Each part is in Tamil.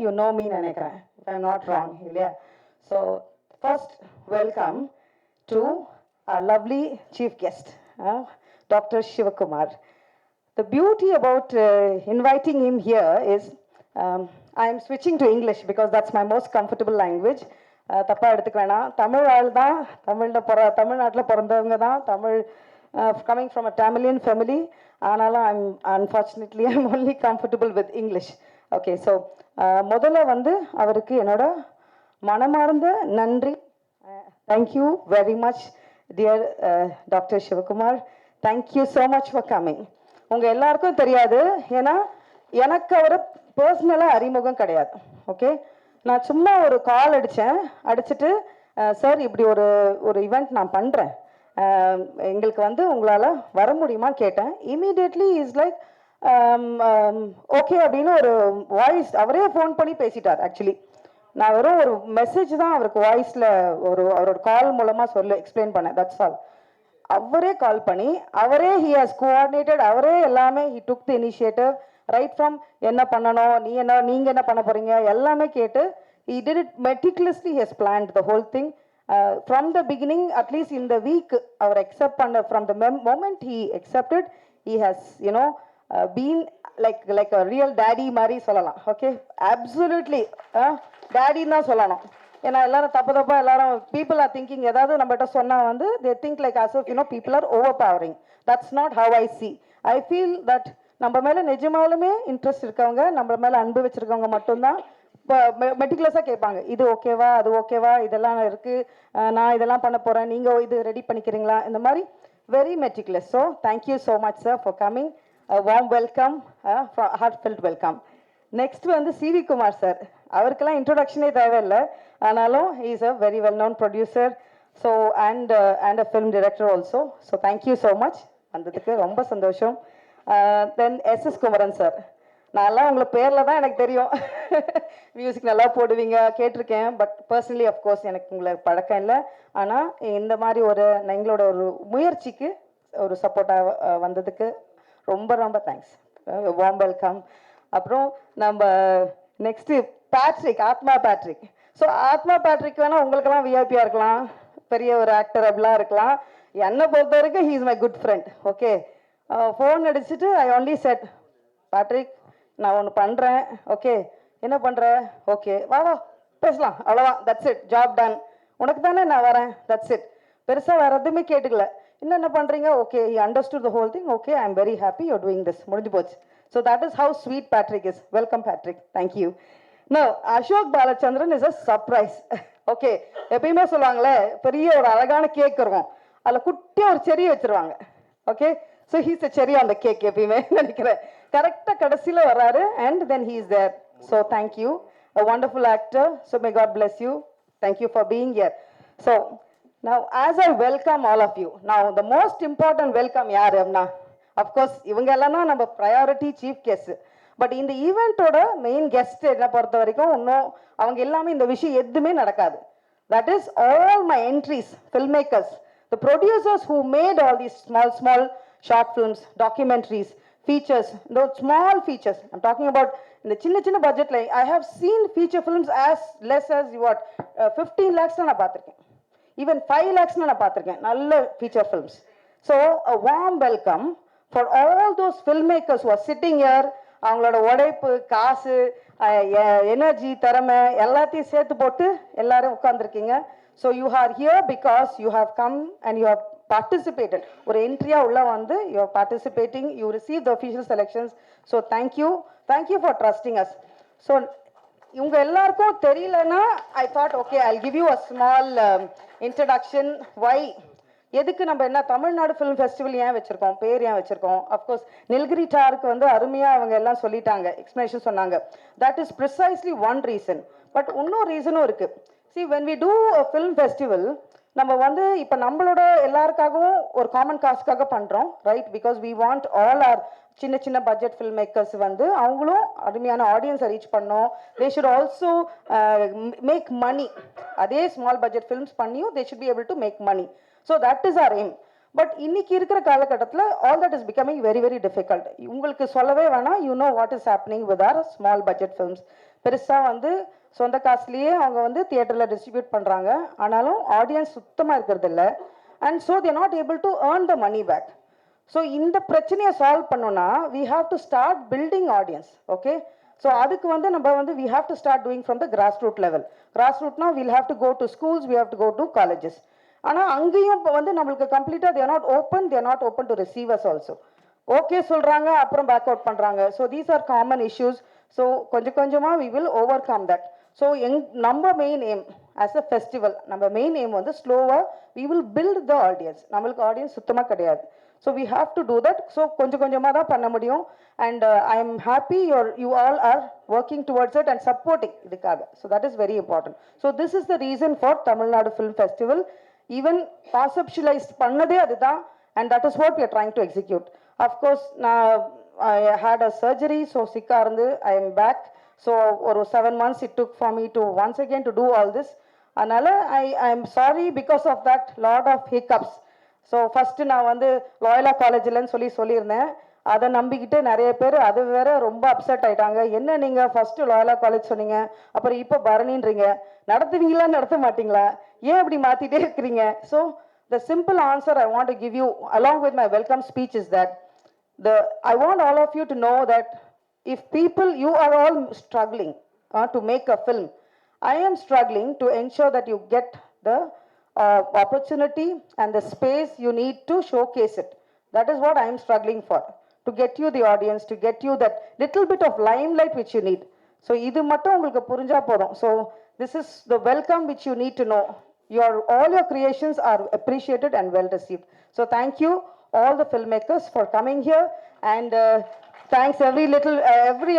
you know me நினைக்கிறேன், if I'm not wrong இல்லையா? So first welcome to our lovely chief guest, Dr. Shivakumar. The beauty about inviting him here is I am switching to English because that's my most comfortable language. தப்பா எடுத்துக்க வேணாம். தமிழ் ஆள் தான், தமிழ்நாட்டில் பிறந்தவங்க தான், Tamil coming from a Tamilian family. ஆனாலும் unfortunately I'm only comfortable with English. Okay, so முதல்ல வந்து அவருக்கு என்னோட மனமார்ந்த நன்றி. Thank you very much, dear Dr. Shivakumar. Thank you so much for coming. உங்க எல்லாருக்கும் தெரியாது, ஏன்னா எனக்கு அவர் பர்சனலாக அறிமுகம் கிடையாது. ஓகே, நான் சும்மா ஒரு கால் அடிச்சுட்டு சார் இப்படி ஒரு ஈவெண்ட் நான் பண்ணுறேன், எங்களுக்கு வந்து உங்களால் வர முடியுமான்னு கேட்டேன். இமீடியட்லி இஸ் லைக் ஓகே அப்படின்னு ஒரு வாய்ஸ் அவரே ஃபோன் பண்ணி பேசிட்டார். ஆக்சுவலி நான் வெறும் ஒரு மெசேஜ் தான் அவருக்கு வாய்ஸில் அவரோட கால் மூலமாக எக்ஸ்பிளைன் பண்ணேன், தட்ஸ் ஆல். அவரே கால் பண்ணி அவரே ஹி ஹாஸ் கோஆர்டினேட்டட், அவரே எல்லாமே he took the initiative right from என்ன பண்ணணும், நீங்கள் என்ன பண்ண போகிறீங்க எல்லாமே கேட்டு he did it meticulously. He has planned the whole thing from the beginning. At least in the week our accept பண்ண from the moment he accepted, he has been like a real daddy மாதிரி சொல்லலாம். ஓகே, absolutely daddy தான் சொல்லணும். ஏன்னா எல்லாரும் தப்பா எல்லாரும் people are thinking ஏதாவது நம்மகிட்ட சொன்னா வந்து they think like as if people are overpowering. That's not how I see. I feel that நம்ம மேல நிஜமாலுமே இன்ட்ரெஸ்ட் இருக்கவங்க, நம்ம மேல அன்பு வச்சிருக்கவங்க மட்டும்தான் மெட்டிகுலஸாக கேட்பாங்க, இது ஓகேவா, அது ஓகேவா, இதெல்லாம் இருக்கு, நான் இதெல்லாம் பண்ண போறேன், நீங்க இது ரெடி பண்ணிக்கிறீங்களா, இந்த மாதிரி very meticulous. So thank you so much sir for coming. Warm welcome, heartfelt welcome. Next வந்து சிவி குமார் சார். அவருக்கெல்லாம் இன்ட்ரோடக்ஷனே தேவையில்லை, ஆனாலும் he is a very well known producer, so and a film director also. So thank you so much, வந்ததுக்கு ரொம்ப சந்தோஷம். தென் எஸ் குமரன் சார். நான்லாம் உங்களை பேரில் தான் எனக்கு தெரியும், மியூசிக் நல்லா போடுவீங்க கேட்டிருக்கேன், பட் பர்சனலி அஃப்கோர்ஸ் எனக்கு உங்களை பழக்கம் இல்லை. ஆனால் இந்த மாதிரி எங்களோட ஒரு முயற்சிக்கு ஒரு சப்போர்ட்டாக வந்ததுக்கு ரொம்ப ரொம்ப தேங்க்ஸ், வார்ம் வெல்கம். அப்புறம் நம்ம நெக்ஸ்ட்டு பேட்ரிக், ஆத்மா பேட்ரிக். ஸோ ஆத்மா பேட்ரிக் வேணால் உங்களுக்கெல்லாம் விஐபியாக இருக்கலாம், பெரிய ஒரு ஆக்டர் அப்படிலாம் இருக்கலாம். என்னை பொறுத்த வரைக்கும் he is my good friend. Okay, phone அடிச்சுட்டு ஐ ஒன்லி செட், பேட்ரிக் நான் ஒன்று பண்ணுறேன், ஓகே என்ன பண்ணுற, ஓகே வா வா பேசலாம், அவ்வளோதான், தட்ஸ் இட், ஜாப் டன், உனக்கு தானே நான் வரேன், தட்ஸ் இட். பெருசாக வேறு எதுவுமே கேட்டுக்கல. என்ன பண்ணுறீங்க, okay he understood the whole thing, okay I am very happy you doing this, முடிஞ்சு போச்சு. So that is how sweet Patrick is. Welcome Patrick, thank you. No, Ashok Balachandran is a surprise. Okay, எப்பயுமே சொல்லுவாங்களே பெரிய ஒரு அழகான கேக் இருக்கும், அதில் குட்டியாக ஒரு செடி வச்சுருவாங்க. ஓகே, ஸோ ஹீஸ் அ செரி ஆன் த கேக் எப்பயுமே நினைக்கிறேன். கரெக்டாக கடைசியில் வர்றாரு and then he is there. So thank you, a wonderful actor. So may God bless you. Thank you for being here. So now as I welcome all of you, now the most important welcome யார் அப்படின்னா அஃப்கோர்ஸ் இவங்க எல்லாம் தான் நம்ம ப்ரையாரிட்டி சீஃப் கெஸ்ட். பட் இந்த ஈவெண்ட்டோட மெயின் கெஸ்ட் என்ன பொறுத்த வரைக்கும் இன்னும் அவங்க எல்லாமே இந்த விஷயம் எதுவுமே நடக்காது. That is all my entries, filmmakers, the producers who made all these small short films, documentaries, features, those small features. I'm talking about in the chinna budget. Like I have seen feature films as less as what 15 lakhs na paathirken, even 5 lakhs na paathirken, nalla feature films. So a warm welcome for all those filmmakers who are sitting here. அவங்களோட உழைப்பு, காசு, எனர்ஜி, திறமை எல்லாத்தையும் சேர்த்து போட்டு எல்லாரும் உட்கார்ந்துருக்கீங்க. So you are here because you have come and you have participated. ஒரு என்ட்ரியா உள்ள வந்து you are participating, you received the official selections. So thank you for trusting us. So இவங்க எல்லாருக்கும் தெரியலனா I thought okay I'll give you a small introduction. Why, எதுக்கு நம்ம என்ன தமிழ்நாடு ஃபிலிம் ஃபெஸ்டிவல் ஏன் வச்சிருக்கோம், பேர் ஏன் வச்சிருக்கோம். அஃப்கோர்ஸ் நில்கிரி டாருக்கு வந்து அருமையாக அவங்க எல்லாம் சொல்லிட்டாங்க, எக்ஸ்பிளனேஷன் சொன்னாங்க. That is precisely one reason. But இன்னொரு ரீசனும் இருக்கு. See, when we do a film festival, நம்ம வந்து இப்போ நம்மளோட எல்லாருக்காகவும் ஒரு காமன் காஸ்ட்காக பண்ணுறோம், right? Because we want all our சின்ன பட்ஜெட் ஃபில்ம் மேக்கர்ஸ் வந்து அவங்களும் அருமையான ஆடியன்ஸை ரீச் பண்ணோம். They should also make money. அதே ஸ்மால் பட்ஜெட் ஃபில்ம்ஸ் பண்ணியும் they should be able to make money. So that is our aim. But இன்னைக்கு இருக்கிற காலகட்டத்தில் all that is becoming very very difficult. உங்களுக்கு சொல்லவே வேணாம், you know what is happening with our small budget films. பெருசாக வந்து சொந்த காசுலேயே அவங்க வந்து தியேட்டரில் டிஸ்ட்ரிபியூட் பண்ணுறாங்க, ஆனாலும் ஆடியன்ஸ் சுத்தமாக இருக்கிறது இல்லை. And so they're not able to earn the money back. So இந்த பிரச்சனையை சால்வ் பண்ணோன்னா we have to start building audience. Okay, so அதுக்கு வந்து நம்ம வந்து we have to start doing from the grass root level. Grass ரூட்னா will have to go to schools, we have to go to colleges. ஆனால் அங்கேயும் இப்போ வந்து நம்மளுக்கு கம்ப்ளீட்டாக they're not open to receivers also. Okay சொல்கிறாங்க, அப்புறம் பேக் அவுட் பண்ணுறாங்க. So these are common issues. So கொஞ்சம் கொஞ்சமாக we will overcome that. So நம்ம main aim as a festival, நம்ம மெயின் எய்ம் வந்து ஸ்லோவாக we will build the audience. நம்மளுக்கு ஆடியன்ஸ் சுத்தமாக கிடையாது. So we have to do that. So கொஞ்சம் கொஞ்சமாக தான் பண்ண முடியும். And I am happy you all are working towards it and supporting இதுக்காக. So that is very important. So this is the reason for Tamil Nadu film festival. Even conceptualise பண்ணதே அதுதான். And that is what we are trying to execute. Of course நான் I had a surgery, so சிக்காக இருந்து ஐ எம் பேக். ஸோ ஒரு 7 months it took for me to once again to do all this. அதனால் I am sorry because of that lot of hiccups. So first நான் வந்து லாயலா காலேஜில்னு சொல்லியிருந்தேன். அதை நம்பிக்கிட்டு நிறைய பேர் அது வேற ரொம்ப அப்செட் ஆயிட்டாங்க. என்ன நீங்கள் ஃபஸ்ட்டு லாயலா காலேஜ் சொன்னீங்க, அப்புறம் இப்போ பரணின்றீங்க, நடத்துவீங்களா நடத்த மாட்டீங்களா, ஏன் இப்படி மாற்றிட்டே இருக்கிறீங்க? So the simple answer I want to give you along with my welcome speech is that I want all of you to know that if people, you are all struggling to make a film, I am struggling to ensure that you get the opportunity and the space you need to showcase it. That is what I am struggling for, to get you the audience, to get you that little bit of limelight which you need. So இது மட்டும் உங்களுக்கு புரிஞ்சா போதும். So this is the welcome which you need to know. All your creations are appreciated and well received. So thank you all the filmmakers for coming here, and thanks every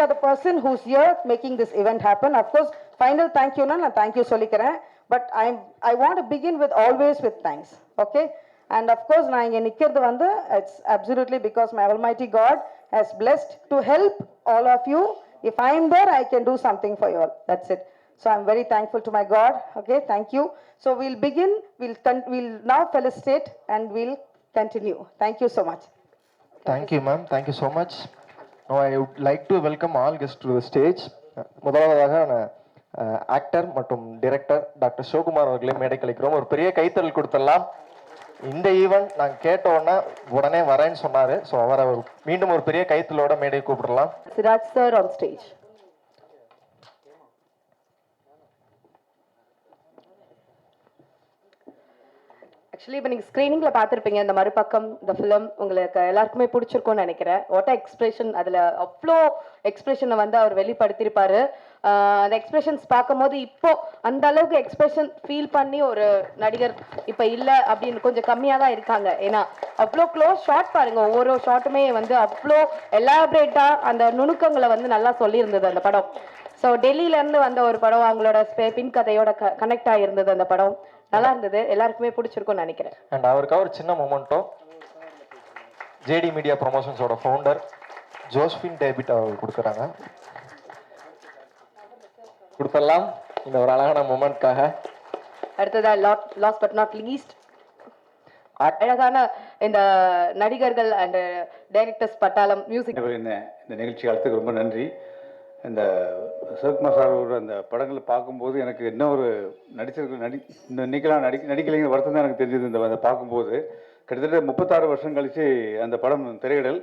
other person who's here making this event happen. Of course, final thank you na thank you சொல்லிக்கிறேன். But I want to begin with always with thanks. Okay, and of course நான் இங்கே நிற்கிறது வந்து it's absolutely because my Almighty God has blessed to help all of you. If I am there, I can do something for you all. That's it. So I'm very thankful to my God. Okay, thank you. So we'll begin. We'll now felicitate and we'll continue. Thank you so much. Thank you, ma'am. Thank you so much. Now I would like to welcome all guests to the stage. முதலாவதாக ஆக்டர் மற்றும் டைரக்டர் டாக்டர் சிவகுமார் அவர்களே மேடை கழிக்கிறோம். ஒரு பெரிய கைத்தறல் கொடுத்துடலாம். இந்த ஈவெண்ட் நாங்கள் கேட்டோன்னா உடனே வரேன்னு சொன்னார். ஸோ அவரை மீண்டும் ஒரு பெரிய கைத்தலோட மேடை கூப்பிடலாம். Siraj sir on stage. Actually இப்போ நீங்கள் ஸ்க்ரீனிங்கில் பார்த்துருப்பீங்க இந்த மறுபக்கம் இந்த ஃபிலிம் உங்களுக்கு எல்லாருக்குமே பிடிச்சிருக்கும்னு நினைக்கிறேன். வாட் எக்ஸ்பிரஷன், அதில் அவ்வளோ எக்ஸ்பிரஷனை வந்து அவர் வெளிப்படுத்தியிருப்பார். அந்த எக்ஸ்பிரஷன்ஸ் பார்க்கும்போது இப்போ அந்த அளவுக்கு எக்ஸ்பிரஷன் ஃபீல் பண்ணி ஒரு நடிகர் இப்போ இல்லை அப்படின்னு கொஞ்சம் கம்மியாக தான் இருக்காங்க. ஏன்னா அவ்வளோ க்ளோஸ் ஷாட் பாருங்கள், ஒவ்வொரு ஷாட்டுமே வந்து அவ்வளோ எலாபரேட்டாக அந்த நுணுக்கங்களை வந்து நல்லா சொல்லியிருந்தது அந்த படம். ஸோ டெல்லியிலேருந்து வந்த ஒரு படம், அவங்களோட பின் கதையோட கனெக்ட் ஆகியிருந்தது அந்த படம். நல்லா இருந்தது, எல்லாருக்குமே பிடிச்சிருக்கும்னு நினைக்கிறேன். அண்ட் அவருக்காக ஒரு சின்ன மொமெண்டோ, ஜேடி மீடியா ப்ரொமோஷன்ஸோட ஃபவுண்டர் ஜோஸ்பின் டேவிட் அவர் கொடுக்குறாங்க. கொடுத்துடலாம் இந்த ஒரு அழகான மொமெண்ட்காக. அடுத்ததா லாஸ்ட் பட் நாட் லீஸ்ட் அழகான இந்த நடிகர்கள் அண்ட் டைரக்டர்ஸ் பட்டாளம் மியூசிக். இந்த நிகழ்ச்சி காலத்துக்கு ரொம்ப நன்றி. இந்த சிவகுமார் சார் அந்த படங்களை பார்க்கும்போது எனக்கு என்ன ஒரு நடிக்கலைங்கிற வருத்தம் தான் எனக்கு தெரிஞ்சது. இந்த பார்க்கும்போது கிட்டத்தட்ட 36 வருஷம் கழித்து அந்த படம் திரையிடல்.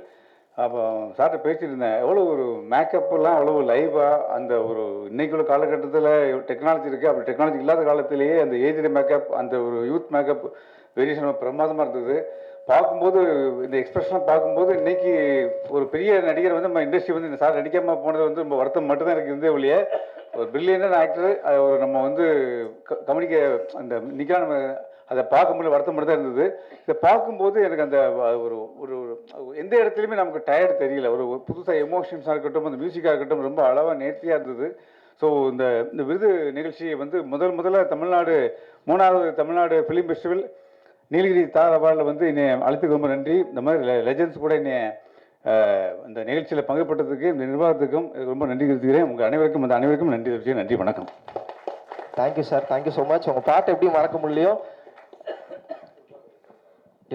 அப்போ சார்கிட்ட பேசிட்டு இருந்தேன், எவ்வளோ ஒரு மேக்கப்லாம் அவ்வளோ லைவாக அந்த ஒரு இன்னைக்குள்ள காலகட்டத்தில் டெக்னாலஜி இருக்குது. அப்படி டெக்னாலஜி இல்லாத காலத்திலேயே அந்த ஏஜ்டு மேக்கப், அந்த ஒரு யூத் மேக்கப் வேரியேஷன் பிரமாதமாக இருந்தது. பார்க்கும்போது இந்த எக்ஸ்பிரஷனாக பார்க்கும்போது இன்னைக்கு ஒரு பெரிய நடிகர் வந்து நம்ம இண்டஸ்ட்ரி வந்து இந்த சார் நடிக்காமல் போனது வந்து ரொம்ப வருத்தம் மட்டும்தான் எனக்கு இருந்தே ஒழிய, ஒரு பிரில்லியண்டான ஆக்டர் ஒரு நம்ம வந்து கம்யூனிக்க அந்த இன்னைக்கெல்லாம் நம்ம அதை பார்க்கும்போது வருத்தம் மட்டும் தான் இருந்தது. இதை பார்க்கும்போது எனக்கு அந்த ஒரு ஒரு எந்த இடத்துலையுமே நமக்கு டயர்டு தெரியல. ஒரு புதுசாக எமோஷன்ஸாக இருக்கட்டும், அந்த மியூசிக்காக இருக்கட்டும் ரொம்ப அளவாக நேர்த்தியாக இருந்தது. ஸோ இந்த விருது நிகழ்ச்சியை வந்து முதல்ல தமிழ்நாடு 3வது தமிழ்நாடு ஃபிலிம் ஃபெஸ்டிவல் நீலகிரி தார் அவார்டில் வந்து என்னை அழைத்துக்கு ரொம்ப நன்றி. இந்த மாதிரி லெஜண்ட்ஸ் கூட என்னை இந்த நிகழ்ச்சியில் பங்கு பெற்றதுக்கு இந்த நிர்வாகத்துக்கும் ரொம்ப நன்றி தெரிவிக்கிறேன். உங்கள் அனைவருக்கும் நன்றி தெரிவிக்கிறேன். நன்றி, வணக்கம். Thank you sir, thank you so much. உங்கள் பாட்டு எப்படி மறக்க முடியலையோ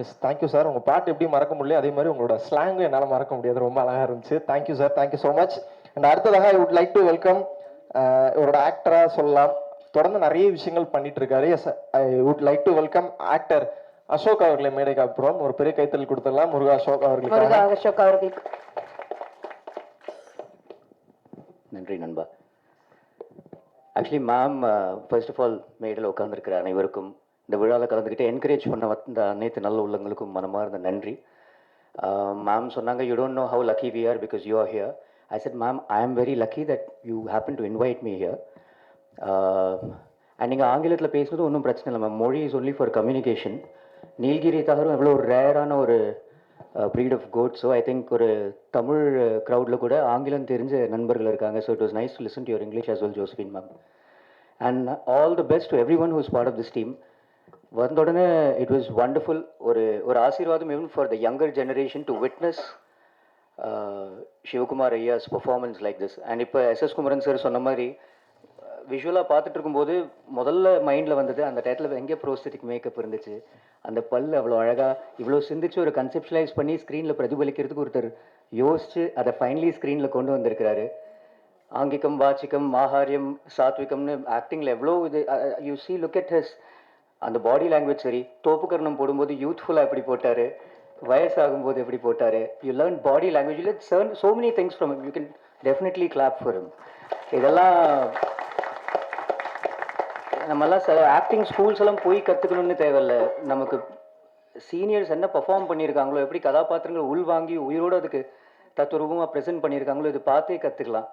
எஸ் தேங்க்யூ சார். உங்கள் பாட்டு எப்படி மறக்க முடியல, அதே மாதிரி உங்களோட ஸ்லாங்கும் என்னால் மறக்க முடியாது. ரொம்ப அழகாக இருந்துச்சு. Thank you sir, thank you so much. And அடுத்ததாக I would like to welcome இவரோட ஆக்டராக சொல்லலாம், தொடர்ந்து நிறைய விஷயங்கள் பண்ணிட்டு இருக்காரு. Yes, I would like to welcome actor Ashok அவர்களை மேடைக்கு அப்புறம் ஒரு பெரிய கைத்தல் கொடுத்துடலாம். முருகா அசோக் அவர்களுக்கு. அசோக் அவர்களுக்கு நன்றி நண்பா. Actually ma'am, first of all மேடையில் உட்காந்துருக்கிற அனைவருக்கும், இந்த விழாவில் கலந்துக்கிட்டு என்கரேஜ் பண்ண வந்த அனைத்து நல்ல உள்ளங்களுக்கும் மனமார்ந்த நன்றி. மேம் சொன்னாங்க, you don't know how lucky we are because you are here. I said ma'am, I am very lucky that you happen to invite me here. And நீங்கள் ஆங்கிலத்தில் பேசுறது ஒன்றும் பிரச்சனை இல்லை மேம். மொழி is only for communication. Nilgiri தகரும் எவ்வளோ ஒரு ரேரான ஒரு breed of goat. So I think ஒரு தமிழ் க்ரௌடில் கூட ஆங்கிலம் தெரிஞ்ச நண்பர்கள் இருக்காங்க. So it was nice to listen to your English as well, Josephine ma'am. And all the best to everyone who is part of this team. வந்த உடனே இட் வாஸ் வண்டர்ஃபுல். ஒரு ஆசீர்வாதம் even for the younger generation to witness Sivakumar ஐயாஸ் பர்ஃபார்மன்ஸ் லைக் திஸ். அண்ட் இப்போ எஸ்எஸ் குமரன் சார் சொன்ன மாதிரி விஷுவலாக பார்த்துட்டு இருக்கும்போது முதல்ல மைண்டில் வந்தது, அந்த டயத்தில் எங்கே ப்ரோஸ்தட்டிக் மேக்கப் இருந்துச்சு, அந்த பல் அவ்வளோ அழகாக இவ்வளோ சிந்திச்சு ஒரு கன்செப்ஷனலைஸ் பண்ணி ஸ்க்ரீனில் பிரதிபலிக்கிறதுக்கு ஒருத்தர் யோசிச்சு அதை ஃபைனலி ஸ்க்ரீனில் கொண்டு வந்திருக்கிறாரு. ஆங்கிகம், வாச்சிக்கம், ஆஹாரியம், சாத்விகம்னு ஆக்டிங்கில் எவ்வளோ இது you see look at his அந்த பாடி லாங்குவேஜ். சரி, தோப்புக்கரணம் போடும்போது யூத்ஃபுல்லாக எப்படி போட்டார், வயசாகும்போது எப்படி போட்டார். You learn body language, you learn so many things from him. You can definitely clap for him. இதெல்லாம் நம்மெல்லாம் ஆக்டிங் ஸ்கூல்ஸ் எல்லாம் போய் கற்றுக்கணும்னு தேவையில்லை. நமக்கு சீனியர்ஸ் என்ன பர்ஃபார்ம் பண்ணியிருக்காங்களோ, எப்படி கதாபாத்திரங்கள் உள்வாங்கி உயிரோடு அதுக்கு தத்துரூபமாக ப்ரெசென்ட் பண்ணியிருக்காங்களோ, இது பார்த்தே கற்றுக்கலாம்.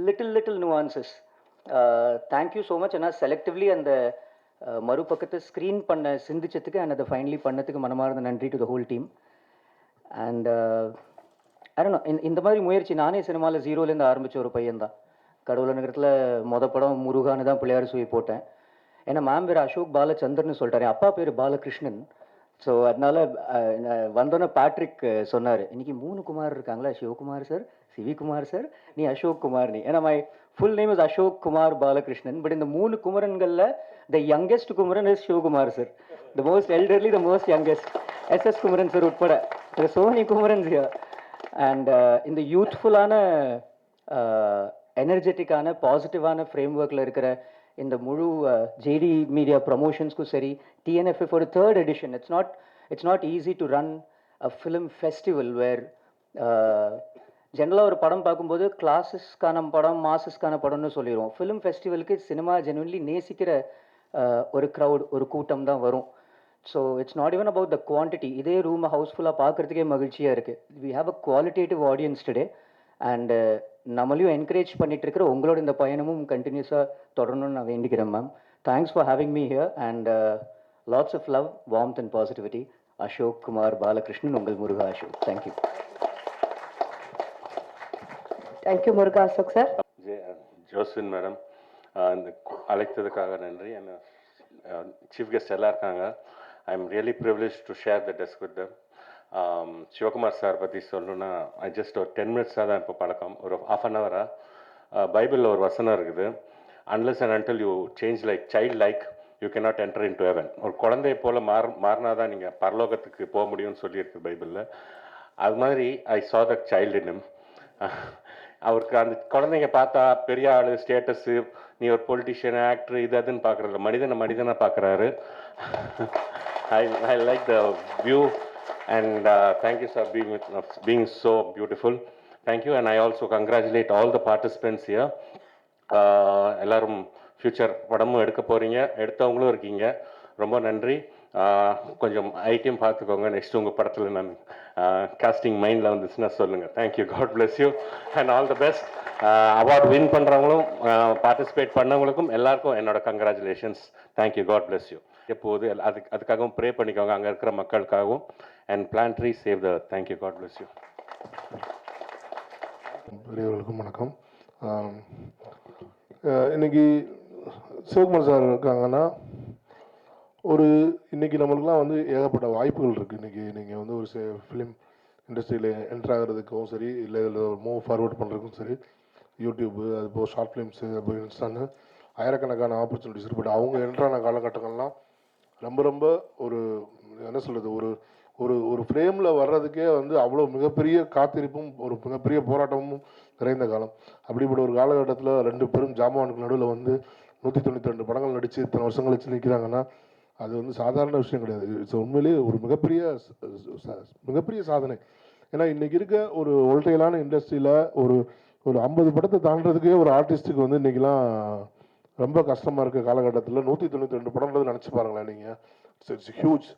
Little nuances. Thank you so much. ஆனால் செலக்டிவ்லி அந்த மறுபக்கத்தை ஸ்க்ரீன் பண்ண சிந்திச்சதுக்கு அண்ட் அதை ஃபைனலி பண்ணதுக்கு மனமார்ந்த நன்றி to the whole team. And I இந்த மாதிரி முயற்சி நானே சினிமாவில் ஜீரோலேருந்து ஆரம்பித்த ஒரு பையன்தான். கடவுள் நகரத்தில் படம் முருகான்னு தான் பிள்ளையார் சுவை போட்டேன். ஏன்னா மேம் பேர் அசோக் பாலச்சந்திரன்னு சொல்லிட்டாரு, அப்பா பேர் பாலகிருஷ்ணன். ஸோ அதனால வந்தோன்னே பேட்ரிக் சொன்னார், இன்னைக்கு 3 குமார் இருக்காங்களா, சிவகுமார் சார், சிவிகுமார் சார், நீ அசோக் குமார் நீ. ஏன்னா my full name is Ashok Kumar Balakrishnan. But இந்த 3 குமரன்களில் the youngest Kumaran is Sivakumar sir, the most elderly, the most youngest SS Kumaran sir உட்பட சோனி குமரன் ஹியர். அண்ட் இந்த யூத்ஃபுல்லான எனர்ஜெட்டிக்கான பாசிட்டிவான ஃப்ரேம் ஒர்க்கில் இருக்கிற இந்த முழு ஜேடி மீடியா ப்ரமோஷன்ஸ்க்கும் சரி, டிஎன்எஃப்எஃப் ஒரு 3rd edition. It's not easy to run a film festival where ஜென்ரலாக ஒரு படம் பார்க்கும்போது கிளாஸஸ்க்கான படம், மாசஸ்க்கான படம்னு சொல்லிடுவோம். ஃபிலிம் ஃபெஸ்டிவலுக்கு சினிமா ஜெனுவன்லி நேசிக்கிற ஒரு க்ரௌட், ஒரு கூட்டம் தான் வரும். So it's not even about the quantity. இதே ரூமை ஹவுஸ்ஃபுல்லாக பார்க்குறதுக்கே மகிழ்ச்சியாக இருக்குது. We have a qualitative audience today. And நம்மளையும் என்கரேஜ் பண்ணிட்டு இருக்கிற உங்களோட இந்த பயணமும் கண்டினியூஸாக தொடரணும்னு நான் வேண்டிக்கிறேன் ma'am. Thanks for having me here and lots of love, warmth and positivity. Ashok Kumar Balakrishnan, உங்கள் Muruga Ashok. Thank you. Thank you Muruga Ashok sir. Joswin madam, இந்த அழைத்ததுக்காக நன்றி. சீஃப் கெஸ்ட் எல்லாம் இருக்காங்க. I am really privilege to share the desk with them. Sivakumar sir பற்றி சொல்லணுன்னா, ஜஸ்ட் ஒரு 10 மினிட்ஸாக தான் இப்போ பழக்கம், ஒரு ½ அன் ஹவராக. பைபிளில் ஒரு வசனம் இருக்குது, unless and until you change like child like you cannot enter in to heaven. ஒரு குழந்தைய போல் மாறினா தான் நீங்கள் பரலோகத்துக்கு போக முடியும்னு சொல்லியிருக்கு பைபிளில். அது மாதிரி ஐ saw the child in him. அவருக்கு அந்த குழந்தைங்க பார்த்தா பெரிய ஆள், ஸ்டேட்டஸு, நீ ஒரு பொலிட்டிஷியன், ஆக்டர், இது அதுன்னு பார்க்குறது, மனிதனை பார்க்குறாரு. I like the view and thank you sir being so beautiful. Thank you and I also congratulate all the participants here. எல்லாரும் ஃப்யூச்சர் படமும் எடுக்க போகிறீங்க, எடுத்தவங்களும் இருக்கீங்க, ரொம்ப நன்றி. கொஞ்சம் ஐடியும் பார்த்துக்கோங்க. நெக்ஸ்ட் உங்கள் படத்தில் நான் காஸ்டிங் மைண்டில் வந்துச்சுன்னா சொல்லுங்கள். Thank you, God bless you and all the best. Award win பண்ணுறவங்களும் பார்ட்டிசிபேட் பண்ணவங்களுக்கும் எல்லாருக்கும் என்னோட congratulations. Thank you, God bless you. எப்போது அதுக்காகவும் ப்ரே பண்ணிக்கோங்க, அங்கே இருக்கிற மக்களுக்காகவும். And plant tree save the. Thank you, God bless you. பெரியவர்களுக்கும் வணக்கம். இன்னைக்கு சிவகுமார் சார் இருக்காங்கன்னா, இன்னைக்கு நம்மளுக்குலாம் வந்து ஏகப்பட்ட வாய்ப்புகள் இருக்குது. இன்றைக்கி நீங்கள் வந்து ஒரு ஃபிலிம் இண்டஸ்ட்ரியில் என்ட்ரு ஆகிறதுக்கும் சரி, இல்லை இதில் மூவ் ஃபார்வர்ட் பண்ணுறதுக்கும் சரி, யூடியூப்பு, அது போக ஷார்ட் ஃபிலிம்ஸு, அது போக இன்ஸ்டான்னு ஆயிரக்கணக்கான ஆப்பர்ச்சுனிட்டிஸ் இருக்குது. பட் அவங்க என்ட்ரான காலகட்டங்கள்லாம் ரொம்ப ரொம்ப என்ன சொல்கிறது, ஒரு ஒரு ஃப்ரேமில் வர்றதுக்கே வந்து அவ்வளோ மிகப்பெரிய காத்திருப்பும் ஒரு மிகப்பெரிய போராட்டமும் நிறைந்த காலம். அப்படிப்பட்ட ஒரு காலகட்டத்தில் 2 பெரும் ஜாம்பவானுக்கு நடுவில் வந்து 192 படங்கள் நடித்து இத்தனை வருஷம் கழிச்சு நிற்கிறாங்கன்னா அது வந்து சாதாரண விஷயம் கிடையாது. இட்ஸ் உண்மையிலேயே ஒரு மிகப்பெரிய சாதனை. ஏன்னா இன்றைக்கி இருக்க ஒரு ஒல்டைலான இண்டஸ்ட்ரியில் ஒரு ஒரு 50 படத்தை தாண்டதுக்கே ஒரு ஆர்டிஸ்ட்டுக்கு வந்து இன்றைக்கெலாம் ரொம்ப கஷ்டமாக இருக்க காலகட்டத்தில் 192 படம்ன்றது நினச்சி பாருங்களேன் நீங்கள். It's huge.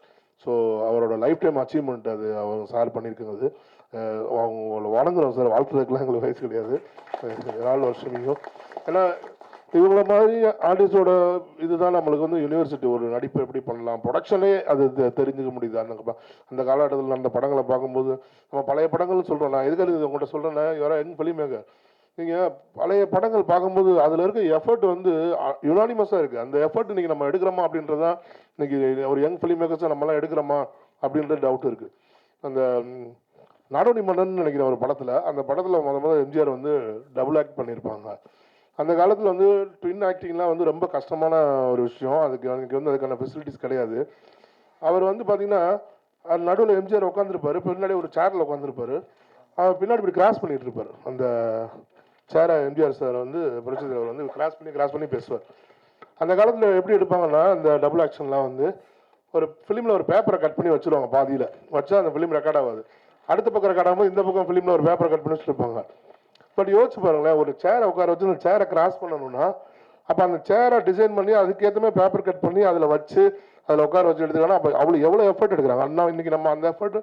ஸோ அவரோட லைஃப் டைம் அச்சீவ்மெண்ட் அது அவங்க சார் பண்ணியிருக்கிறது. அவங்க வணங்குறோம் சார், வாழ்த்துறதுக்கெலாம் எங்களுக்கு வயசு கிடையாது. 4 வருஷம். ஏன்னா இவங்கள மாதிரி ஆர்டிஸ்டோட இதுதான் நம்மளுக்கு வந்து யூனிவர்சிட்டி ஒரு நடிப்பு எப்படி பண்ணலாம், ப்ரொடக்ஷனே அது தெரிஞ்சுக்க முடியுது. அந்த காலகட்டத்தில் நடந்த படங்களை பார்க்கும்போது நம்ம பழைய படங்கள்னு சொல்கிறோம். நான் எதுக்கு இது உங்கள்கிட்ட சொல்கிறேன்னா, யாரோ யங் ஃபிலிம் மேக்கர் நீங்கள் பழைய படங்கள் பார்க்கும்போது அதில் இருக்க எஃபர்ட் வந்து யுனானிமஸாக இருக்குது. அந்த எஃபர்ட் இன்றைக்கி நம்ம எடுக்கிறோமா அப்படின்றதான் இன்றைக்கி ஒரு யங் ஃபிலிம் மேக்கர்ஸை நம்மளாம் எடுக்கிறோமா அப்படின்ற டவுட் இருக்குது. அந்த நாடோடி மன்னன் நினைக்கிற ஒரு படத்தில், அந்த படத்தில் முதல்ல எம்ஜிஆர் வந்து டபுள் ஆக்ட் பண்ணியிருப்பாங்க. அந்த காலத்தில் வந்து ட்வின் ஆக்டிங்லாம் வந்து ரொம்ப கஷ்டமான ஒரு விஷயம். அதுக்கு வந்து அதுக்கான ஃபெசிலிட்டிஸ் கிடையாது. அவர் வந்து பார்த்திங்கன்னா நடுவில் எம்ஜிஆர் உட்காந்துருப்பார், பின்னாடி ஒரு சேரில் உட்காந்துருப்பார். அவர் பின்னாடி இப்படி கிராஸ் பண்ணிகிட்டு இருப்பார். அந்த சேரை எம்ஜிஆர் சார் வந்து புரட்சி தலைவர் வந்து கிராஸ் பண்ணி பேசுவார். அந்த காலத்தில் எப்படி எடுப்பாங்கன்னா, அந்த டபுள் ஆக்ஷன்லாம் வந்து ஒரு ஃபிலிமில் ஒரு பேப்பரை கட் பண்ணி வச்சுருவாங்க, பாதியில் வச்சா அந்த ஃபிலிம் ரெக்கார்ட் ஆகாது. அடுத்த பக்கம் ரெக்கார்ட் ஆகும்போது இந்த பக்கம் ஃபிலிமில் ஒரு பேப்பரை கட் பண்ணி வச்சுருப்பாங்க. பட் யோசிச்சு பாருங்களேன், ஒரு சேரை உட்கார வச்சு அந்த சேரை கிராஸ் பண்ணணும்னா அப்போ அந்த சேரை டிசைன் பண்ணி அதுக்கேற்ற மாதிரி பேப்பர் கட் பண்ணி அதில் வச்சு அதில் உட்கார வச்சு எடுத்துக்காங்கன்னா அப்போ அவ்வளோ எவ்வளோ எஃபர்ட் எடுக்கிறாங்க. அண்ணா இன்றைக்கி நம்ம அந்த எஃபர்ட்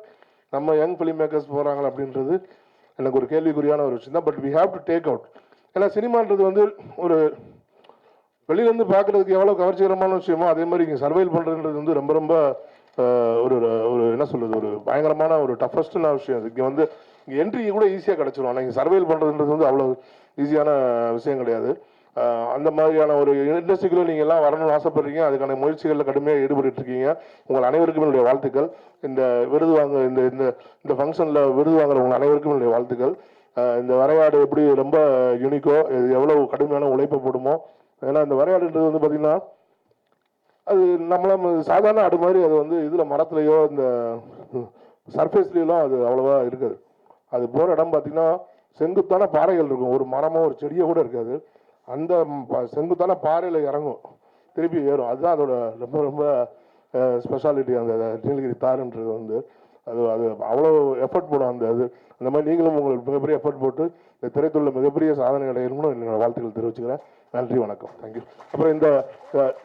நம்ம யங் ஃபிலிம் மேக்கர்ஸ் போகிறாங்க அப்படின்றது எனக்கு ஒரு கேள்விக்குறியான ஒரு விஷயம் தான். But we have to take out. ஏன்னா சினிமான்றது வந்து ஒரு வெளியிலேருந்து பார்க்குறதுக்கு எவ்வளோ கவர்ச்சிகரமான விஷயமோ அதே மாதிரி இங்கே சர்வைவ் பண்ணுறதுன்றது வந்து ரொம்ப ரொம்ப ஒரு ஒரு என்ன சொல்கிறது, ஒரு பயங்கரமான ஒரு டஃபஸ்டான விஷயம். அது இங்கே வந்து இங்கே என்ட்ரி கூட ஈஸியாக கிடச்சிரும். ஆனால் இங்கே சர்வைவ் பண்ணுறதுன்றது வந்து அவ்வளோ ஈஸியான விஷயம் கிடையாது. அந்த மாதிரியான ஒரு இண்டஸ்ட்ரிக்குள்ளே நீங்கள் எல்லாம் வரணும்னு ஆசைப்படுறீங்க. அதுக்கான முயற்சிகளில் கடுமையாக ஈடுபட்டுருக்கீங்க. உங்கள் அனைவருக்கும் என்னுடைய வாழ்த்துக்கள். இந்த விருது வாங்க இந்த இந்த இந்த ஃபங்க்ஷனில் விருது வாங்குற உங்கள் அனைவருக்கும் என்னுடைய வாழ்த்துக்கள். இந்த வரையாடு எப்படி ரொம்ப யூனிக்கோ, இது எவ்வளோ கடுமையான உழைப்பை போடுமோ. ஏன்னா இந்த வரையாடுன்றது வந்து பார்த்திங்கன்னா அது நம்மளாம் சாதாரண ஆடு மாதிரி அது வந்து இதில் மரத்துலையோ இந்த சர்ஃபேஸ்லாம் அது அவ்வளோவா இருக்காது. அது போகிற இடம் பார்த்திங்கன்னா செங்குத்தான பாறைகள் இருக்கும். ஒரு மரமோ ஒரு செடியோ கூட இருக்காது. அந்த செங்குத்தான பாறையில் இறங்கும், திருப்பி ஏறும். அதுதான் அதோட ரொம்ப ரொம்ப ஸ்பெஷாலிட்டி. அந்த நீலகிரி தாருன்றது வந்து அது அது அவ்வளோ எஃபர்ட் போடும். அந்த மாதிரி நீங்களும் உங்களுக்கு மிகப்பெரிய எஃபர்ட் போட்டு இந்த திரைத்துறையில் மிகப்பெரிய சாதனை அடையணும்னு என்னோட வாழ்த்துக்கள் தெரிவிச்சுக்கிறேன். நன்றி, வணக்கம், தேங்க்யூ. அப்புறம் இந்த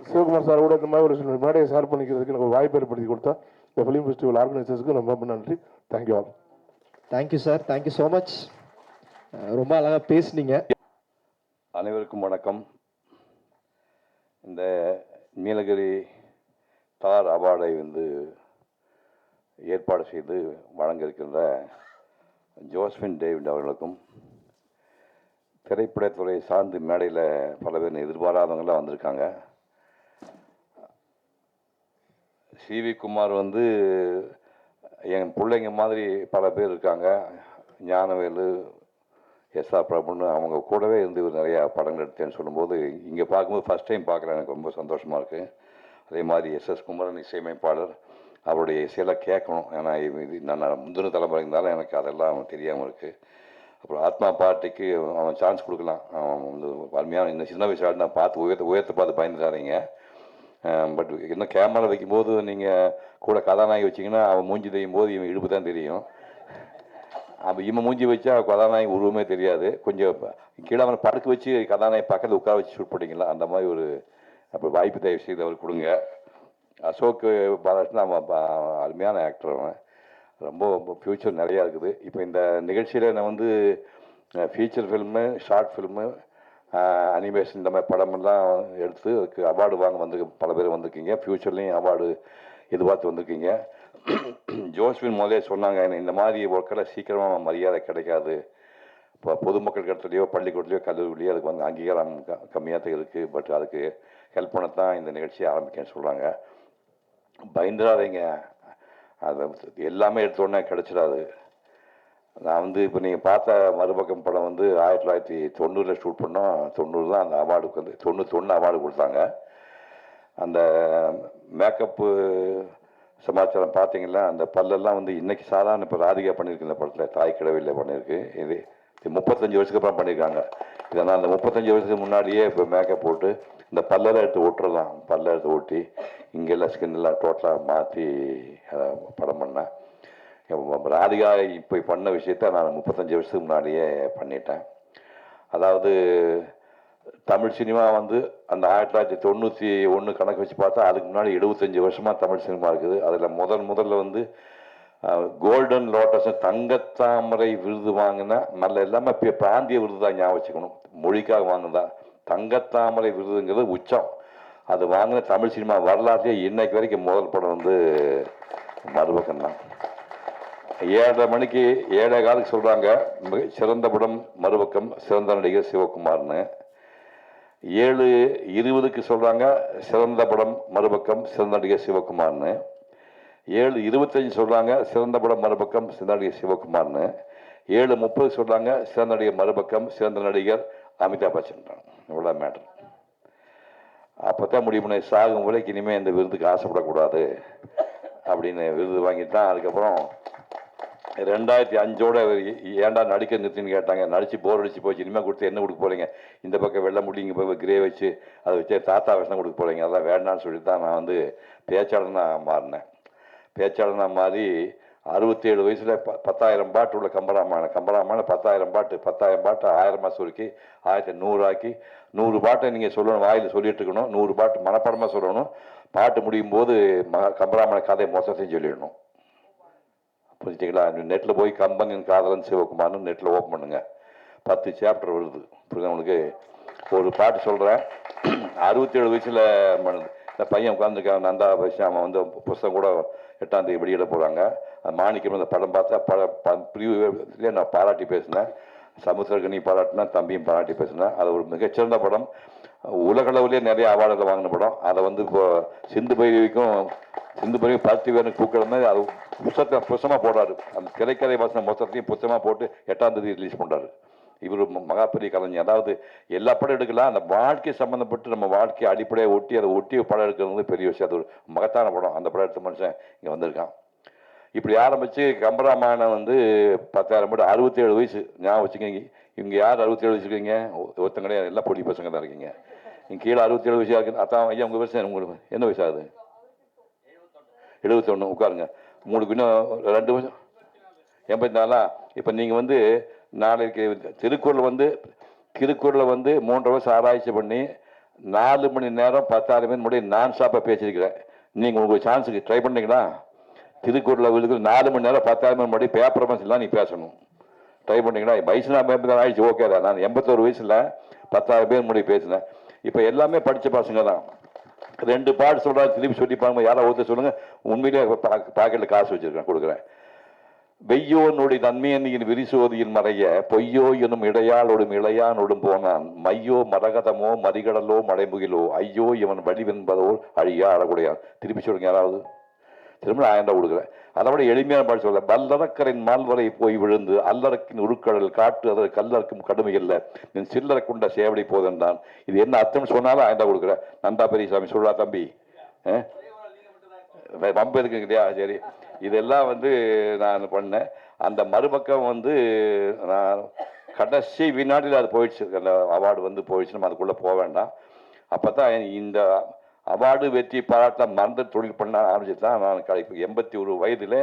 சிவகுமார் சார் கூட இந்த மாதிரி ஒரு மேடையை ஷேர் பண்ணிக்கிறதுக்கு எனக்கு ஒரு வாய்ப்பு ஏற்படுத்தி கொடுத்தா இந்த ஃபிலிம் ஃபெஸ்டிவல் ஆர்கனைசர்ஸ்க்கு ரொம்ப ரொம்ப நன்றி. Thank you all. Thank you sir, thank you so much. ரொம்ப அழகாக பேசுனீங்க. அனைவருக்கும் வணக்கம். இந்த நீலகிரி தார் அவார்டை வந்து ஏற்பாடு செய்து வழங்க இருக்கின்ற ஜோஸ்பின் டேவிட் அவர்களுக்கும், திரைப்படத்துறை சார்ந்து மேடையில் பல பேர் எதிர்பாராதவங்களாம் வந்திருக்காங்க. சிவி குமார் வந்து என் பிள்ளைங்க மாதிரி பல பேர் இருக்காங்க. ஞானவேலு, எஸ்ஆர் பிரபுன்னு அவங்க கூடவே இருந்து நிறையா படங்கள் எடுத்தேன்னு சொல்லும்போது இங்கே பார்க்கும்போது ஃபஸ்ட் டைம் பார்க்குறேன், எனக்கு ரொம்ப சந்தோஷமாக இருக்குது. அதே மாதிரி எஸ்எஸ் குமரன் இசையமைப்பாளர், அவருடைய இசையெல்லாம் கேட்கணும். ஏன்னா இது நான் முந்தின தலைமுறை இருந்தாலும் எனக்கு அதெல்லாம் தெரியாமல் இருக்குது. அப்புறம் ஆத்மா பாட்டிக்கு அவன் சான்ஸ் கொடுக்கலாம். அவன் வந்து அருமையான இந்த சின்ன வயசாக நான் பார்த்து உயர்த்த பார்த்து பயந்துடாதீங்க. பட் இன்னும் கேமரா வைக்கும்போது நீங்கள் கூட கதாநாயகி வச்சிங்கன்னா அவன் மூஞ்சி தெரியும் போது இவன் இடுப்பு தான் தெரியும். அப்போ இவன் மூஞ்சி வச்சா கதாநாயகி உருவமே தெரியாது. கொஞ்சம் கீழே அவனை படுக்க வச்சு கதாநாயகி பக்கத்தில் உட்கார வச்சு ஷூட் பண்ணிக்கலாம். அந்த மாதிரி ஒரு அப்போ வாய்ப்பு தயவு செய்து அவர் கொடுங்க. அசோக் பாலகிருஷ்ணன் அவன் அருமையான ஆக்டர். அவன் ரொம்ப ஃப்யூச்சர் நிறையா இருக்குது. இப்போ இந்த நிகழ்ச்சியில் நான் வந்து feature film, short film, animation இந்த மாதிரி படமெல்லாம் எடுத்து அதுக்கு அவார்டு வாங்க பல பேர் வந்திருக்கீங்க. ஃப்யூச்சர்லேயும் அவார்டு எதிர்பார்த்து வந்திருக்கீங்க. ஜோஸ்பின் முதலே சொன்னாங்க, இந்த மாதிரி ஒர்க்கெல்லாம் சீக்கிரமாக மரியாதை கிடைக்காது. இப்போ பொதுமக்கள் இடத்துலையோ பள்ளிக்கூடத்துலையோ கல்லூரிலையோ அதுக்கு வந்து அங்கீகாரம் கம்மியாக தான் இருக்குது. பட் அதுக்கு ஹெல்ப் பண்ணத்தான் இந்த நிகழ்ச்சியை ஆரம்பிக்கன்னு சொல்கிறாங்க. பயந்துடாதீங்க, அது எல்லாமே எடுத்தோடனே கிடச்சிடாது. நான் வந்து இப்போ நீங்கள் பார்த்த மறுபக்கம் படம் வந்து 1990 ஷூட் பண்ணோம். 90 தான் அந்த அவார்டுக்கு வந்து 91 அவார்டு கொடுத்தாங்க. அந்த மேக்கப்பு சமாச்சாரம் பார்த்தீங்கன்னா அந்த பல்லெல்லாம் வந்து இன்னைக்கு சாதாரண இப்போ ராதிகா பண்ணியிருக்கு இந்த படத்தில் தாய் கிழவியில் பண்ணியிருக்கு. இது 35 வருஷத்துக்கு அப்புறம் பண்ணியிருக்காங்க. இதனால் அந்த 35 வருஷத்துக்கு முன்னாடியே இப்போ மேக்கப் போட்டு இந்த பல்லெல்லாம் எடுத்து ஒட்டுறலாம், பல்ல எடுத்து ஒட்டி இங்கெல்லாம் ஸ்கின்னெல்லாம் டோட்டலாக மாற்றி படம் பண்ணேன். ராதிகா இப்போ பண்ண விஷயத்த நான் 35 வருஷத்துக்கு முன்னாடியே பண்ணிட்டேன். அதாவது தமிழ் சினிமா வந்து அந்த 1991 கணக்கு வச்சு பார்த்தா அதுக்கு முன்னாடி 75 வருஷமாக தமிழ் சினிமா இருக்குது. அதில் முதல்ல வந்து கோல்டன் லோட்டஸ் தங்கத்தாமரை விருது வாங்கின நல்ல எல்லாமே பிராந்திய விருது தான் ஞாபகம் வச்சுக்கணும், மொழிக்காக வாங்கினதா. தங்கத்தாமரை விருதுங்கிறது உச்சம். அது வாங்கின தமிழ் சினிமா வரலாற்றே இன்னைக்கு வரைக்கும் முதல் படம் வந்து மறுபக்கம் தான். 7:30 மணிக்கு 7:15 சொல்கிறாங்க சிறந்த படம் மறுபக்கம், சிறந்த நடிகர் சிவகுமார்னு. 7:20 சொல்கிறாங்க சிறந்த படம் மறுபக்கம், சிறந்த நடிகர் சிவகுமார்னு. 7:25 சொல்கிறாங்க சிறந்த படம் மறுபக்கம், சிறந்த நடிகர் சிவகுமார்னு. 7:30 சொல்கிறாங்க சிறந்த நடிகர் மறுபக்கம், சிறந்த நடிகர் அமிதாப் பச்சன். இவ்வளோ மேட்டர். அப்போ தான் முடிவு பண்ண சாகும் உலக இனிமேல் இந்த விருதுக்கு ஆசைப்படக்கூடாது அப்படின்னு விருது வாங்கிட்டான். அதுக்கப்புறம் 2005 ஏன்டா நடிக்க நிறுத்தின்னு கேட்டாங்க. நடிச்சு போர் அடிச்சு போச்சு, இனிமேல் கொடுத்து என்ன கொடுக்க போகிறீங்க, இந்த பக்கம் வெள்ளை முடி இங்கே போய் கிரே வச்சு அதை வச்சு தாத்தா விஷம் கொடுக்க போகிறீங்க, அதெல்லாம் வேண்டான்னு சொல்லி தான் நான் வந்து பேச்சாளனாக மாறினேன். பேச்சாளனாக மாறி 67 வயசில் 10,000 பாட்டு உள்ள கம்பராமாயணம் 10,000 பாட்டு 10,000 பாட்டு 1000 சுருக்கி 1100 ஆக்கி 100 பாட்டை நீங்கள் சொல்லணும், வாயில் சொல்லிட்டு இருக்கணும், 100 பாட்டு மனப்பாடமாக சொல்லணும். பாட்டு முடியும் போது கம்பராமாயண கதையை மொத்தத்தையும் சொல்லிடணும். புரிஞ்சுங்களா? நெட்டில் போய் கம்பனின் காதலன் சிவகுமார்னு நெட்டில் ஓப்பன் பண்ணுங்க, 10 சாப்டர் வருது. புரியுது உங்களுக்கு? ஒரு பாட்டு சொல்கிறேன். 67 வயசில் இந்த பையன் உட்காந்துருக்கான் நந்தா வயசு. அவன் வந்து புஸ்தகம் கூட 8ஆம் தேதி வெளியிட போகிறாங்க. மாணிக்கம் அந்த படம் பார்த்தா ப்ரிவியூ நான் பாராட்டி பேசினேன். சமுத்திரகனி பாராட்டினேன், தம்பியும் பாராட்டி பேசினேன். அது ஒரு மிகச்சிறந்த படம், உலகளவுலேயே நிறைய அவார்டுகள் வாங்கின படம். அதை வந்து இப்போ சிந்து பைரவிக்கும் பார்த்திவேனுக்கு பூக்கிழமை அது புத்தகமாக போடுறாரு. அந்த திரைக்கதை வாசனை மொத்தத்தையும் புத்தகமாக போட்டு 8ஆம் தேதி ரிலீஸ் பண்ணுறாரு. இவர் மகாபெரிய கலைஞர். அதாவது எல்லா படம் எடுக்கலாம், அந்த வாழ்க்கை சம்மந்தப்பட்டு நம்ம வாழ்க்கையை அடிப்படையை ஒட்டி அதை ஒட்டி படம் எடுக்கிறது பெரிய விஷயம். அது ஒரு மகத்தான படம். அந்த படம் எடுத்த மனுஷன் இங்கே வந்திருக்கான். இப்படி ஆரம்பித்து கம்பராமாயணம் வந்து 10,000 பாட்டு 67 வயசு ஞாபகம் வச்சுக்கோங்க. இவங்க யார் 67 வச்சுருக்கீங்க? ஒருத்தங்க கிடையாது, எல்லாம் பொடி பசங்க தான் இருக்கீங்க. இங்கே கீழே 67 வயசாக இருக்குது. அதான் ஐயா உங்கள் வயசு உங்களுக்கு என்ன வயசாகுது? 71. உட்காருங்க. உங்களுக்கு இன்னும் 2 வருஷம் 84. இப்போ நீங்கள் வந்து நாளைக்கு திருக்குறளை வந்து 3 வருஷம் ஆராய்ச்சி பண்ணி 4 மணி நேரம் 10,000 பேர் முன்னாடி நான் ஸ்டாப்பாக பேசியிருக்கிறேன். நீங்கள் உங்களுக்கு சான்ஸுக்கு ட்ரை பண்ணீங்களா? திருக்குறளை விழுது 4 மணி நேரம் 10,000 பேர் முன்னாடி பேப்பர் மனசுலாம் நீ பேசணும். ட்ரை பண்ணீங்களா? வயசு நான் 50 ஆயிடுச்சு, ஓகே தான். நான் 81 வயசில் 10,000 பேர் முன்னாடி பேசினேன். இப்போ எல்லாமே படித்த பசங்க தான். 2 பாட்டு சொல்கிறாரு, திருப்பி சொல்லி பாருங்க. யாராவது ஒருத்தர் சொல்லுங்கள். உண்மையிலே பாக்கெட்டில் காசு வச்சுருக்கேன், கொடுக்குறேன். வெய்யோ நொடி நன்மையன்னியின் விரிசோதியின் மறைய பொய்யோ எனும் இடையாளோடும் இளையானோடும் போனான் மையோ மரகதமோ மறிகடலோ மலைமுகிலோ ஐயோ இவன் வடிவென்பதோ அழியா அழகுடையான். திருப்பி சொல்லுங்க யாராவது. திரும்ப 1000 ரூபா கொடுக்குறேன். அதை விட எளிமையான பாட்டு சொல்ல, வல்லறக்கரின் மால்வரை போய் விழுந்து அல்லறக்கின் உருக்கடல் காட்டு அதற்கு கல்லறக்கும் கடுமை இல்லை நின் சில்லறை கொண்ட சேவடி போதென்றான். இது என்ன அர்த்தம் சொன்னாலும் 1000 ரூபா கொடுக்குறேன். நந்தா பெரியசாமி சொல்றா தம்பி, வம்பு இருக்கு இல்லையா? சரி, இதெல்லாம் வந்து நான் பண்ணேன். அந்த மறுபக்கம் வந்து நான் கடைசி வினாடியில் அது போயிடுச்சு. அந்த அவார்டு வந்து போயிடுச்சு, நம்ம அதுக்குள்ளே போக வேண்டாம். அப்போ தான் இந்த அவார்டு வெற்றி பாராட்ட மறந்து தொழில் பண்ண ஆரம்பிச்சு தான் நான் 81 வயதில்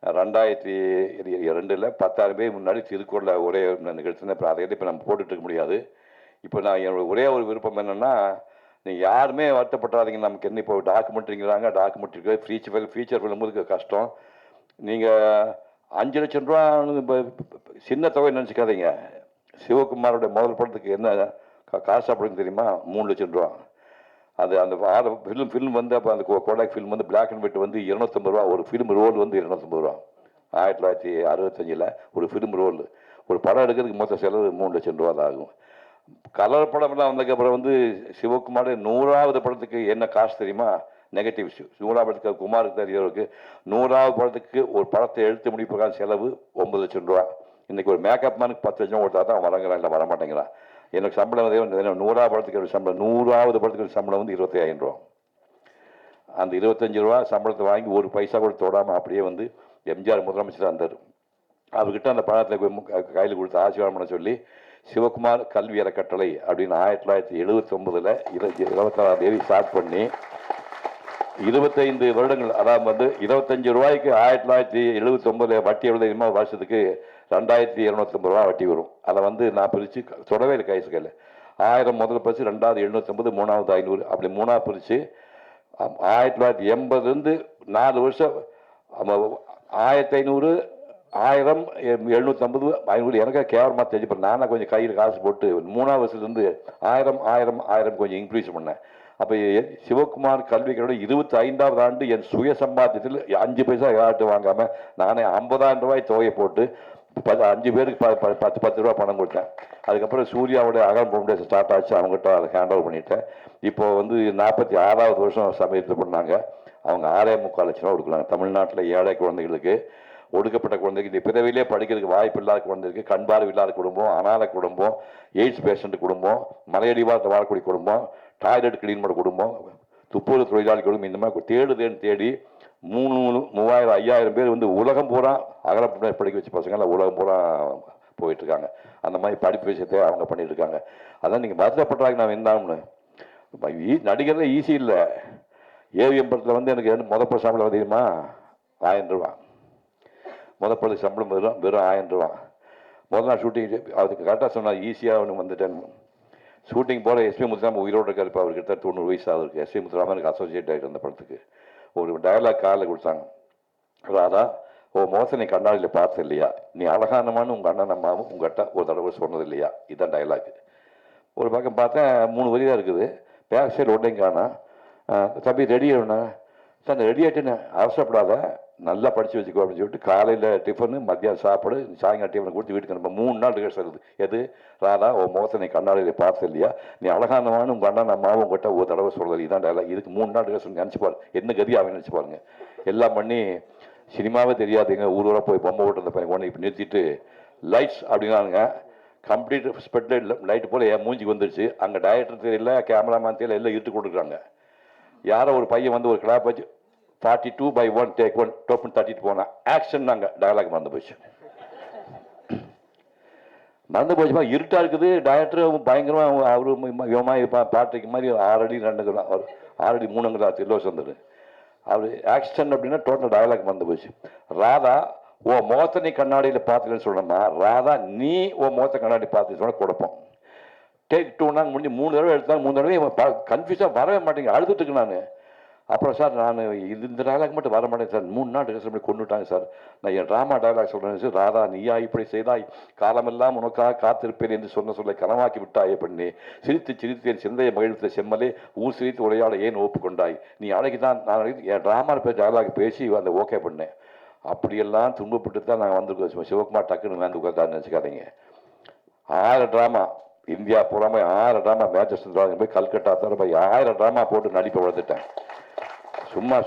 2002 10,000 பேர் முன்னாடி திருக்குறளை ஒரே நிகழ்ச்சினேன். இப்போ அதை இப்போ நம்ம போட்டுட்டு இருக்க முடியாது. இப்போ நான் என்னோட ஒரே ஒரு விருப்பம் என்னென்னா, நீங்கள் யாருமே வருத்தப்படாதீங்க. நமக்கு என்ன இப்போ டாக்குமெண்ட்ரிங்கிறாங்க, டாக்குமெண்ட்ரி ஃபீச்சர் ஃபிலிமுக்கு கஷ்டம். நீங்கள் 5 லட்சம் ரூபா சின்ன தொகை நினச்சிக்காதீங்க. சிவகுமாரோட முதல் படத்துக்கு என்ன காசு அப்படின்னு தெரியுமா? 3 லட்சம் ரூபா. அது அந்த ஃபிலிம் வந்து அப்போ அந்த கோடாக் ஃபிலிம் வந்து பிளாக் அண்ட் ஒயிட் வந்து 250 ரூபா. ஒரு ஃபிலிம் ரோல் வந்து 250 ரூபா. 1965 ஒரு ஃபிலிம் ரோல். ஒரு படம் எடுக்கிறதுக்கு மொத்த செலவு 3 லட்சம் ரூபா தான் ஆகும். கலர் படம்லாம் வந்ததுக்கப்புறம் வந்து சிவகுமார் 100வது படத்துக்கு என்ன காசு தெரியுமா? Negative issue. 100வது படத்துக்கு குமாருக்கு தெரியறதுக்கு 100வது படத்துக்கு ஒரு படத்தை எழுத்து முடிப்புக்கான செலவு 9 லட்சம் ரூபா. இன்றைக்கி ஒரு மேக்கப் மேனுக்கு 10 லட்சம் கொடுத்தா தான் வரங்கிறான், இல்லை வரமாட்டேங்கிறான். எனக்கு சம்பளம் வந்து 100வது படத்துக்கு ஒரு சம்பளம், 100வது படத்துக்கு ஒரு சம்பளம் வந்து 25,000 ரூபா. அந்த 25 ரூபா சம்பளத்தை வாங்கி ஒரு பைசா கூட தொடாமல் அப்படியே வந்து எம்ஜிஆர் முதலமைச்சராக இருந்தார். அவர்கிட்ட அந்த பணத்தில் கையில் கொடுத்து ஆசீர்வாதம் பண்ண சொல்லி சிவகுமார் கல்வி அறக்கட்டளை அப்படின்னு 1979 24ஆம் தேதி ஸ்டார்ட் பண்ணி 25 வருடங்கள், அதாவது வந்து 25 ரூபாய்க்கு 1979 வட்டி எவ்வளோ தெரியுமா? வருஷத்துக்கு 2250 ரூபா வட்டி வரும். அதை வந்து நான் பிரித்து தொடவே இல்லை கைஸ் கையில் 1000 முதல்ல பிரித்து 2வது 750 3வது 500 அப்படி 3ஆக பிரித்து 1980 4 வருஷம் 1500 1000 750 500 எனக்கு கேவலமாக தெரிஞ்சு நானாக கொஞ்சம் கையில் காசு போட்டு 3ஆம் வருஷத்துலேருந்து 1000 கொஞ்சம் இன்க்ரீஸ் பண்ணேன். அப்போ சிவகுமார் கல்விக்கோட 25வது ஆண்டு என் சுய சம்பாத்தியத்தில் 5 பைசா யார்ட்டு வாங்காமல் நானே 50,000 ரூபாய் தொகையை போட்டு 5 பேருக்கு 10 ரூபா பணம் கொடுத்தேன். அதுக்கப்புறம் சூர்யாவோட அகலம் ஃபவுண்டேஷன் ஸ்டார்ட் ஆச்சு, அவங்ககிட்ட அதை ஹேண்ட் ஓவர் பண்ணிட்டேன். இப்போ வந்து 46வது வருஷம் சமயத்தில் பண்ணாங்க. அவங்க 6.25 லட்சம் ரூபா கொடுக்குறாங்க. தமிழ்நாட்டில் ஏழை குழந்தைகளுக்கு, ஒடுக்கப்பட்ட குழந்தைக்கு, இந்த பிறவிலே படிக்கிறதுக்கு வாய்ப்பு இல்லாத குழந்தைக்கு, கண்பார்வை இல்லாத குடும்பம், அனாதை குடும்பம், எய்ட்ஸ் பேஷண்ட் குடும்பம், மலையடிவாரத்தில் வாழக்கூடிய குடும்பம், டாய்லெட் கிளீன் பண்ண குடும்பம், துப்புரவு தொழிலாளி குடும்பம், இந்த மாதிரி தேடி 3000 5000 பேர் வந்து உலகம் பூரா அகலம் படிக்க வச்ச பசங்களாம் உலகம் பூரா போயிட்டுருக்காங்க. அந்த மாதிரி படிப்பு விஷயத்தை அவங்க பண்ணிட்டு இருக்காங்க. அதான் நீங்கள் வருத்தப்படுறாங்க. நான் வேண்டாம்னு நடிகரில் ஈஸி இல்லை. ஏவிஎம் படத்தில் வந்து எனக்கு முதப்பட சம்பளம் தெரியுமா? 1000 ரூபா. முதப்பட சம்பளம் வெறும் 1000 ரூபா. முதல் நாள் ஷூட்டிங் அதுக்கு கரெக்டாக சொன்னால் ஈஸியாக ஒன்று வந்துட்டேன். ஷூட்டிங் போல எஸ்பி முத்துராமன் உயிரோடு இருக்கார். இப்போ அவர்கிட்ட 90 வயசு ஆகுது. எஸ்பி முத்துராமன் எனக்கு அசோசியேட் ஆகிட்டு அந்த படத்துக்கு ஒரு டயலாக் காலில் கொடுத்தாங்க. ராதா, ஓ மோசம் நீ கண்ணாடியில் பார்த்து இல்லையா? நீ அழகானமானு உங்கள் அண்ணன் அம்மாவும் உங்கள்கிட்ட ஒரு தடவை சொன்னது இல்லையா? இதுதான் டயலாக். ஒரு பக்கம் பார்த்தேன் 3 வரி தான் இருக்குது. பேக் சைடு உடனே காணா. தம்பி ரெடி ஆகணுண்ணா சார், ரெடி ஆகிட்டுன்னு அவசரப்படாத, நல்லா படித்து வச்சுக்கோ அப்படின்னு சொல்லிட்டு காலையில் டிஃபனு, மத்தியானம் சாப்பாடு, சாயங்காலம் டிஃபனை கொடுத்து வீட்டுக்கு அனுப்ப 3 நாள் ரிஹர்சல் இருக்குது. எது? ராதா, ஓ மோசம் நீ கண்ணாடியில் பார்த்து இல்லையா? நீ அழகானவானு உங்கள் அண்ணன் அம்மாவும் உங்கள்கிட்ட ஒரு தடவை சொல்கிறது இதுதான் டயலாக். இதுக்கு 3 நாள் ரிஹர்சல் நினச்சிப்பாரு. என்ன கதி அவன் நினச்சி பாருங்க. எல்லாம் பண்ணி சினிமாவே தெரியாதுங்க, ஊராக போய் பொம்மை ஓட்டுறத பையன் கொண்டு இப்போ நிறுத்திட்டு லைட்ஸ் அப்படின்னாங்க. கம்ப்ளீட் ஸ்பெட் லைட் போல் என் மூஞ்சிக்கு வந்துருச்சு. அங்கே டைரக்டர் தெரியல, கேமராமேன் தெரியல, எல்லாம் இட்டு கொடுக்குறாங்க. யாரோ ஒரு பையன் வந்து ஒரு கிளாப் வச்சு 42/1 டேக் 1 டோப்பன் தட்டிட்டு போனான். ஆக்ஷன் நாங்கள் டயலாக் மறந்து போச்சு. இருட்டாக இருக்குது. டைரக்டர் பயங்கரமாக அவரு பாட்டுக்கு மாதிரி 6 அடி 2 6 அடி 3 தில்லோஸ் வந்தது. அவர் ஆக்ஷன் அப்படின்னா டோட்டல் டயலாக் மறந்து போச்சு. ராதா, ஓ முகத்தை நீ கண்ணாடியில் பார்த்துக்கன்னு சொல்லணுமா? ராதா, நீ ஓ முகத்தை கண்ணாடி பார்த்து சொன்னால் குழப்பம். டேக் 2 நாங்கள் முடிஞ்சு 3 தடவை எடுத்தாங்க. 3 தடவை கன்ஃபியூஸாக வரவே மாட்டேங்க. அழுதுட்டு இருக்கு நான். அப்புறம் சார் நான் இந்த டயலாக் மட்டும் வர மாட்டேன் சார், 3 நாள் ரிஹர்சல் பண்ணி கொண்டுட்டாங்க சார். நான் என் ட்ராமா டயலாக் சொல்கிறேன் சார். ராதா, நீயா இப்படி செய்தாய், காலமெல்லாம் உனக்காக காத்திருப்பேன் என்று சொல்ல கனவாக்கி விட்டாயே பண்ணி, சிரித்து என் சிந்தையை மகிழ்த்த செம்மலே ஊர் சிரித்து உரையாட ஏன் ஒப்புக்கொண்டாய், நீ அழகிதான். நான் என் ட்ராமா டயலாக் பேசி அந்த ஓகே பண்ணேன். அப்படியெல்லாம் துன்பப்பட்டு தான் நாங்கள் வந்துருக்கோம். சிவகுமார் டக்குன்னு வந்து உட்காந்து நினச்சிக்காதீங்க. 6 ட்ராமா இந்தியா பூராமே 6 ட்ராமா, மேட்சஸ் போய் கல்கட்டா தவிர போய் 1000 ட்ராமா போட்டு நடிப்பை வளர்த்துட்டேன்.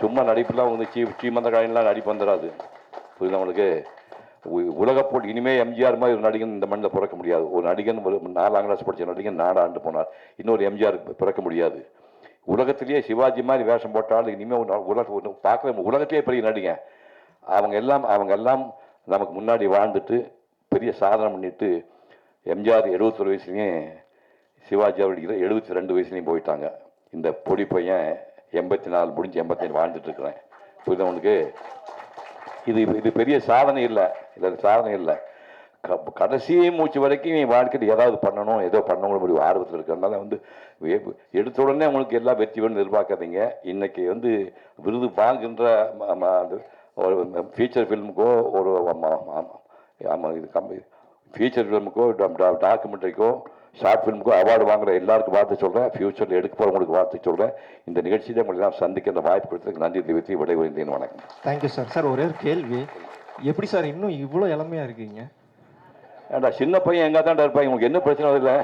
சும்மா நடிப்புலாம் வந்து சீமந்த காயின்லாம் நடிப்பு வந்துடாது. புரியுது நம்மளுக்கு? உலக போட்டி இனிமேல் எம்ஜிஆர் மாதிரி ஒரு நடிகன் இந்த மண்ணில் பிறக்க முடியாது. ஒரு நடிகன் 4ஆம் கிளாஸ் படித்த நடிகன் 4 ஆண்டு போனார். இன்னொரு எம்ஜிஆர் பிறக்க முடியாது. உலகத்திலேயே சிவாஜி மாதிரி வேஷம் போட்டாலும் இனிமேல் பார்க்கவே உலகத்திலேயே பெரிய நடிகன். அவங்க எல்லாம் நமக்கு முன்னாடி வாழ்ந்துட்டு பெரிய சாதனை பண்ணிட்டு எம்ஜிஆர் 71 வயசுலேயும் சிவாஜி அவர்கள் 72 வயசுலேயும் போயிட்டாங்க. இந்த பொடி பையன் 84 முடிஞ்சு 85 வாழ்ந்துட்டு இருக்கிறேன். புரியுது உங்களுக்கு? இது பெரிய சாதனை இல்லை. இல்லை சாதனை இல்லை. கடைசி மூச்சு வரைக்கும் என் வாழ்க்கையில் ஏதாவது பண்ணணும், ஏதோ பண்ணணும் ஒரு ஆர்வத்தில் இருக்கிறதுனால வந்து எடுத்த உடனே அவங்களுக்கு எல்லாம் வெற்றி வேணும்னு எதிர்பார்க்காதீங்க. இன்னைக்கு வந்து விருது வாங்குகின்ற ஒரு ஃபீச்சர் ஃபில்முக்கோ ஒரு ஃபீச்சர் ஃபில்முக்கோ டாக்குமெண்ட்ரிக்கோ ஷார்ட் ஃபிலிமுக்கோ அவார்டு வாங்குற எல்லாருக்கும் வாழ்த்து சொல்கிறேன். ஃபியூச்சரில் எடுக்க போகிறவங்களுக்கு வாழ்த்து சொல்கிறேன். இந்த நிகழ்ச்சியில் உங்களை நான் சந்திக்கிற வாய்ப்பு கொடுத்ததுக்கு நன்றி தெரிவித்து விடைபெறுகிறேன். வணக்கம். Thank you sir. சார் ஒரே ஒரு கேள்வி, எப்படி சார் இன்னும் இவ்வளோ இளமையாக இருக்கீங்க? ஏன்டா சின்ன பையன் எங்கே தான்டா இருப்பாங்க, உங்களுக்கு என்ன பிரச்சனை இல்லை?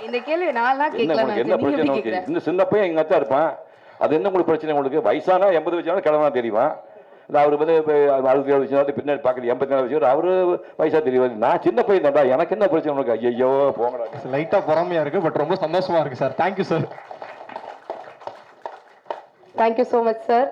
இந்த கேள்வி நான் என்ன பிரச்சனை உங்களுக்கு? இந்த சின்ன பையன் எங்கே தான் இருப்பான், அது என்ன உங்களுக்கு பிரச்சனை? உங்களுக்கு வயசானா 80 வயசான கிழமை தெரியுமா? அவர் வந்து 67 வயசு பின்னாடி பார்க்குறது 84 வயசு அவரு வயசா தெரியாது. நான் சின்ன பையன் தான்டா, எனக்கு என்ன பிரச்சனை உனக்கு? ஐயோ போங்கடா. லைட்டாக பொறாமையாக இருக்குது, பட் ரொம்ப சந்தோஷமாக இருக்குது sir. Thank you sir. Thank you so much sir.